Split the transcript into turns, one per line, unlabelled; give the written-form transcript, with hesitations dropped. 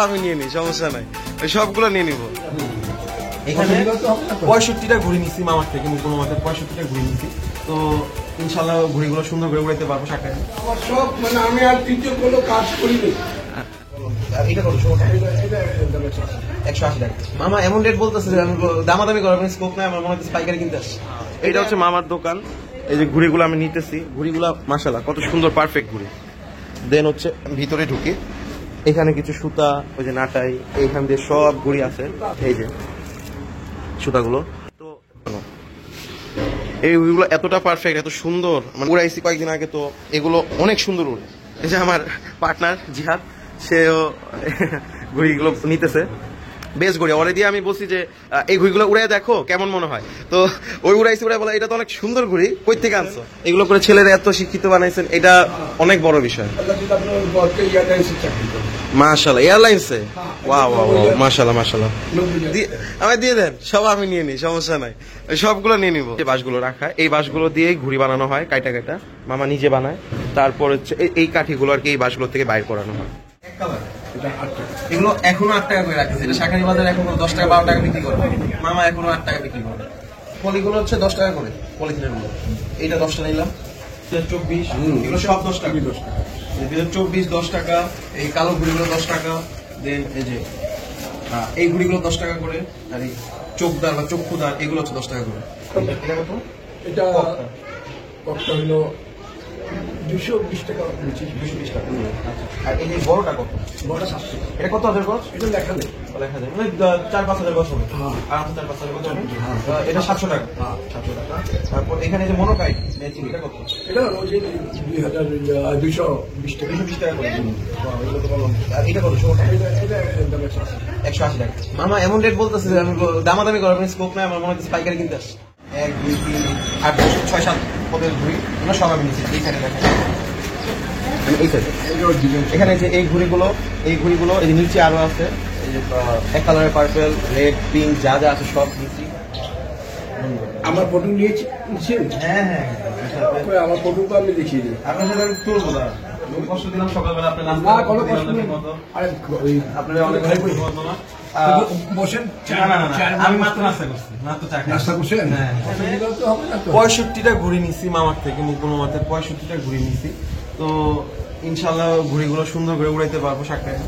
আমি নিয়ে নিই, সমস্যা নাই, ওই সবগুলো নিয়ে নিবো। এখানে 65টা ঘুড়ি নিচ্ছি মামার থেকে, কোনো মতে 65টা ঘুড়ি নিচ্ছি। তো ইনশাল্লাহ ঘুড়িগুলো সুন্দর করে উড়াইতে পারবো সাকায়।
সব মানে আমি আর তৃতীয় কোনো কাজ করিনি।
এটা কত 180 টাকা। মামা এমন রেট বলতেছে যে দামাদামি করার স্কোপ নাই, আমার মনে হচ্ছে পাইকারি কিনতে আসছে। এটা হচ্ছে মামার দোকান। এই যে ঘুড়িগুলো আমি নিতেছি, ঘুড়িগুলো মাশাআল্লাহ কত সুন্দর পারফেক্ট ঘুড়ি। দেন হচ্ছে ভিতরে ঢুকি, এখানে কিছু সুতা, ওই যে নাটাই, এইখান দিয়ে সব ঘুড়ি আছে, এই যে সুতাগুলো। তো এইগুলো এতটা পারফেক্ট, এত সুন্দর, মানে উড়াইছি কয়েকদিন আগে, তো এগুলো অনেক সুন্দর উড়ে। এই যে আমার পার্টনার জিহাদ, সেও ঘুড়িগুলো নিতেছে, বেশ ঘুড়ি অলরেডি। আমি বলছি যে এই ঘুড়িগুলো উড়াই দেখো কেমন মনে হয়, তো ওই উড়াইছি, উড়াই বলে এটা তো অনেক সুন্দর ঘুড়ি, কই থেকে আনছো? এগুলো করে ছেলেরা এত শিক্ষিত বানাইছেন, এটা অনেক বড় বিষয়। মাশাআল্লাহ, এয়ারলাইন্সে, ওয়াও ওয়াও ওয়াও, মাশাআল্লাহ মাশাআল্লাহ। আমায় দিয়ে দেন, সব আমি নিয়ে নিই, সমস্যা নাই, সবগুলো নিয়ে নিবো। যে বাঁশগুলো রাখা, এই বাঁশগুলো দিয়েই ঘুড়ি বানানো হয়, কাইটা কাইটা মামা নিজে বানায়। তারপর হচ্ছে এই কাঠিগুলো আর কি এই বাঁশগুলো থেকে বাইর করানো হয়। এগুলো এখনো 8 টাকা করে রাখছে, এটা শাকারি বাজারে এখন 10 টাকা 12 টাকা বিক্রি করে, মামা এখনো 8 টাকা বিক্রি করে। পলিগুলো হচ্ছে 10 টাকা করে, পলিথিনের গুলো। এইটা 10টা নিলাম, 24, এগুলো সব 10 টাকা। 24 10 টাকা, এই কালো ঘুড়িগুলো 10 টাকা। দেন এই যে এই ঘুড়িগুলো 10 টাকা করে, আর এই চোখদার বা চক্ষুদার এগুলো হচ্ছে 10 টাকা করে। এটা কত?
এটা কতটা হলো 220 টাকা,
220 টাকা। আর এই যে বড়টা কত?
বড়টা 700 টাকা।
এটা কত হাজার গজ?
এটা লেখা নেই,
লেখা যায়, মানে 4-5 হাজার গজ হবে। আর 4-5 হাজার গজ হবে। এটা 700 টাকা। 700 টাকা। তারপর এখানে যে মনোকাইট ম্যাচিং, এটা কত?
এটা হলো যে 220 টাকা।
220 টাকা করে। এগুলো তো ভালো। আর এটা কত?
এটা
180 টাকা। মামা এমন রেট বলতেছে যে দামাদামি করার স্কোপ নাই, আমার মনে হচ্ছে পাইকারি কিনতে আসছে। 1 2 3 8 10 6 7 পদের ঘুড়ি, আমরা সব আমি নিচ্ছি। এই সাইডে দেখেন, এই সাইডে এখানে যে এই ঘুড়িগুলো এই যে নিচে আরো আছে, এই যে এক কালারের পার্পল, রেড, পিঙ্ক, যা যা আছে সব নিচ্ছি।
আমার ফটো নিয়েছেন?
হ্যাঁ হ্যাঁ,
আমার ফটো তো আমি দেখিয়ে দিই।
আপনার সাথে আমি তুলবো না, কষ্ট দিলাম সকালবেলা, আপনার
না কোনো কষ্ট নেই। আরে
আপনারা অনেক
বসেন,
আমি মাত্র নাস্তা করছি, মাত্র
নাস্তা করছেন?
হ্যাঁ, 65টা ঘুড়ি নিচ্ছি মামার থেকে, কোনো মতে 65টা ঘুড়ি নিচ্ছি। তো ইনশাল্লাহ ঘুড়িগুলো সুন্দর করে উড়াইতে পারবো সাকায়।